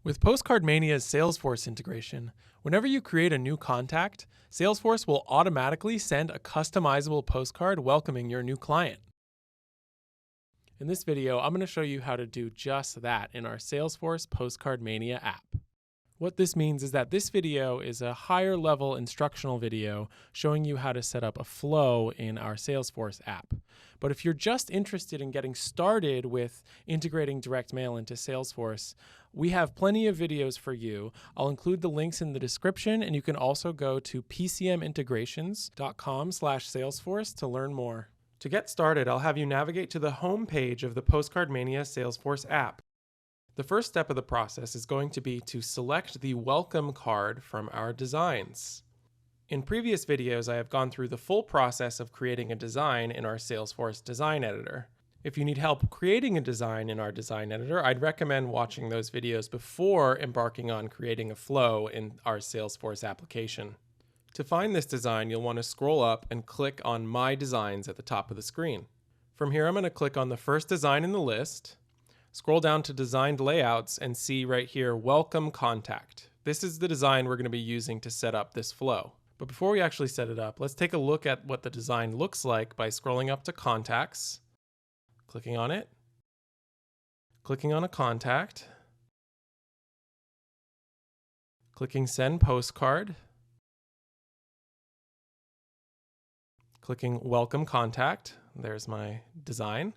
With Postcard Mania's Salesforce integration, whenever you create a new contact, Salesforce will automatically send a customizable postcard welcoming your new client. In this video, I'm going to show you how to do just that in our Salesforce Postcard Mania app. What this means is that this video is a higher level instructional video showing you how to set up a flow in our Salesforce app. But if you're just interested in getting started with integrating direct mail into Salesforce, we have plenty of videos for you. I'll include the links in the description, and you can also go to pcmintegrations.com/Salesforce to learn more. To get started, I'll have you navigate to the home page of the Postcard Mania Salesforce app. The first step of the process is going to be to select the welcome card from our designs. In previous videos, I have gone through the full process of creating a design in our Salesforce design editor. If you need help creating a design in our design editor, I'd recommend watching those videos before embarking on creating a flow in our Salesforce application. To find this design, you'll want to scroll up and click on My Designs at the top of the screen. From here, I'm going to click on the first design in the list, scroll down to Designed Layouts, and see right here, Welcome Contact. This is the design we're going to be using to set up this flow. But before we actually set it up, let's take a look at what the design looks like by scrolling up to Contacts, clicking on it, clicking on a contact, clicking Send Postcard, clicking Welcome Contact. There's my design,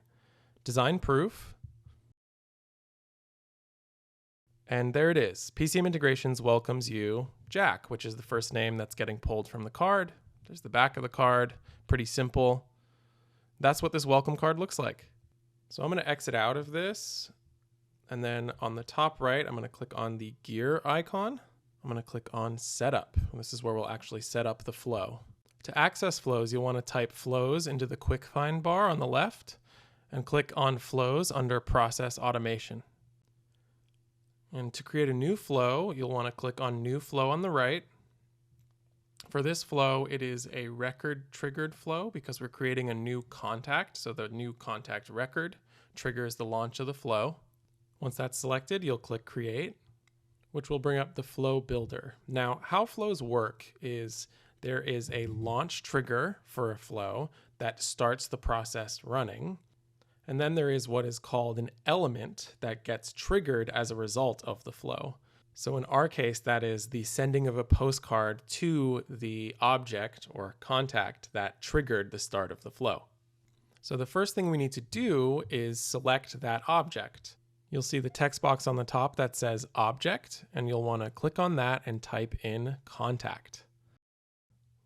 Design Proof, and there it is. PCM Integrations welcomes you, Jack, which is the first name that's getting pulled from the card. There's the back of the card, pretty simple. That's what this welcome card looks like. So I'm going to exit out of this, and then on the top right, I'm going to click on the gear icon. I'm going to click on Setup. This is where we'll actually set up the flow. To access flows, you'll want to type Flows into the quick find bar on the left and click on Flows under Process Automation. And to create a new flow, you'll want to click on New Flow on the right. For this flow, it is a record triggered flow because we're creating a new contact. So the new contact record triggers the launch of the flow. Once that's selected, you'll click Create, which will bring up the flow builder. Now, how flows work is there is a launch trigger for a flow that starts the process running. And then there is what is called an element that gets triggered as a result of the flow. So in our case, that is the sending of a postcard to the object or contact that triggered the start of the flow. So the first thing we need to do is select that object. You'll see the text box on the top that says Object, and you'll want to click on that and type in Contact.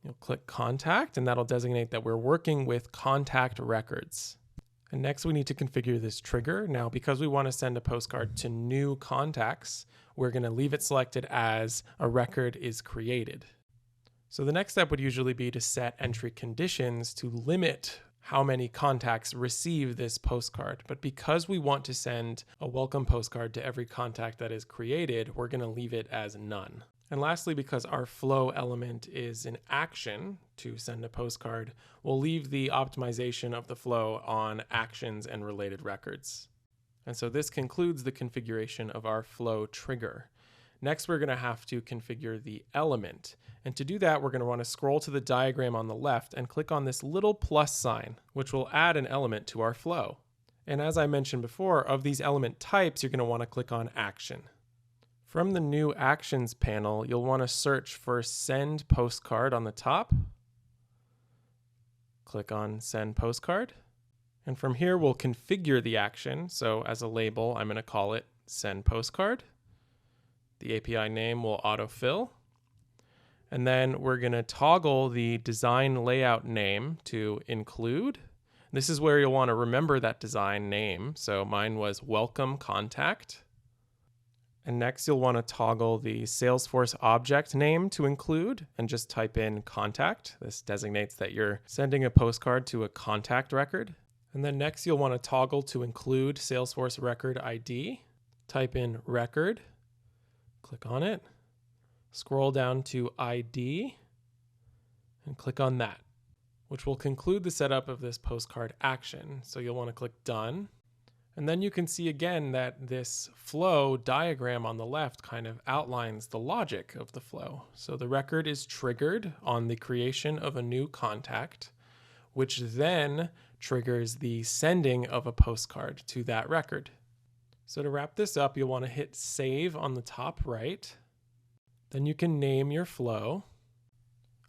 You'll click Contact, and that'll designate that we're working with contact records. And next we need to configure this trigger. Now, because we want to send a postcard to new contacts, we're going to leave it selected as a record is created. So the next step would usually be to set entry conditions to limit how many contacts receive this postcard. But because we want to send a welcome postcard to every contact that is created, we're going to leave it as none. And lastly, because our flow element is an action to send a postcard, we'll leave the optimization of the flow on actions and related records. And so this concludes the configuration of our flow trigger. Next, we're going to have to configure the element. And to do that, we're going to want to scroll to the diagram on the left and click on this little plus sign, which will add an element to our flow. And as I mentioned before, of these element types, you're going to want to click on Action. From the New Actions panel, you'll want to search for Send Postcard on the top. Click on Send Postcard. And from here, we'll configure the action. So as a label, I'm going to call it Send Postcard. The API name will autofill. And then we're going to toggle the design layout name to include. This is where you'll want to remember that design name. So mine was Welcome Contact. And next you'll want to toggle the Salesforce object name to include and just type in contact. This designates that you're sending a postcard to a contact record. And then next you'll want to toggle to include Salesforce record ID. Type in record, click on it, scroll down to ID, and click on that, which will conclude the setup of this postcard action. So you'll want to click Done. And then you can see again that this flow diagram on the left kind of outlines the logic of the flow. So the record is triggered on the creation of a new contact, which then triggers the sending of a postcard to that record. So to wrap this up, you'll want to hit save on the top right. Then you can name your flow.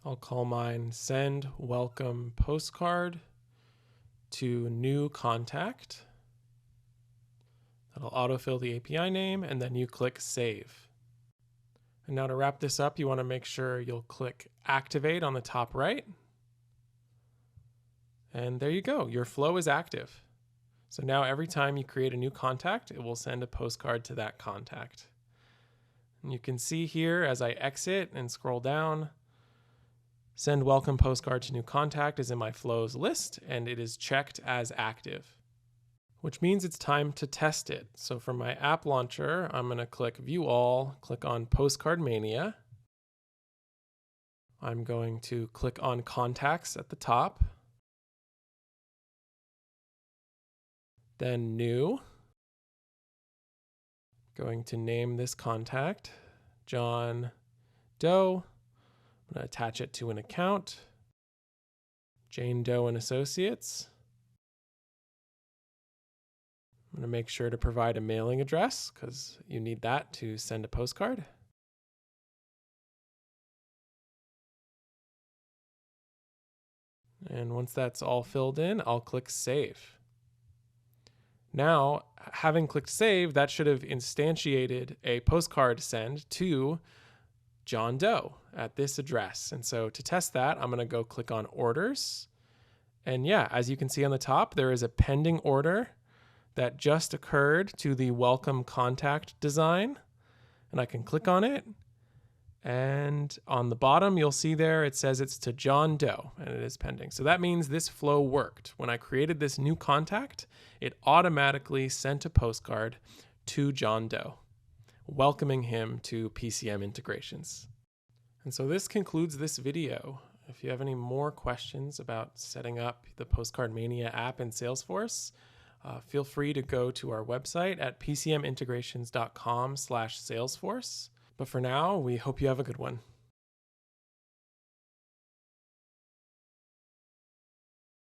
I'll call mine send welcome postcard to new contact. That'll autofill the API name, and then you click save. And now to wrap this up, you want to make sure you'll click activate on the top right. And there you go, your flow is active. So now every time you create a new contact, it will send a postcard to that contact. And you can see here as I exit and scroll down, send welcome postcard to new contact is in my flows list, and it is checked as active, which means it's time to test it. So from my app launcher, I'm going to click View All, click on Postcard Mania. I'm going to click on Contacts at the top. Then New. Going to name this contact John Doe. I'm going to attach it to an account. Jane Doe and Associates. I'm going to make sure to provide a mailing address because you need that to send a postcard. And once that's all filled in, I'll click Save. Now, having clicked Save, that should have instantiated a postcard send to John Doe at this address. And so to test that, I'm going to go click on Orders. And yeah, as you can see on the top, there is a pending order that just occurred to the welcome contact design, and I can click on it, and on the bottom you'll see there it says it's to John Doe and it is pending. So that means this flow worked. When I created this new contact, it automatically sent a postcard to John Doe, welcoming him to PCM Integrations. And so this concludes this video. If you have any more questions about setting up the Postcard Mania app in Salesforce, feel free to go to our website at pcmintegrations.com/Salesforce. But for now, we hope you have a good one.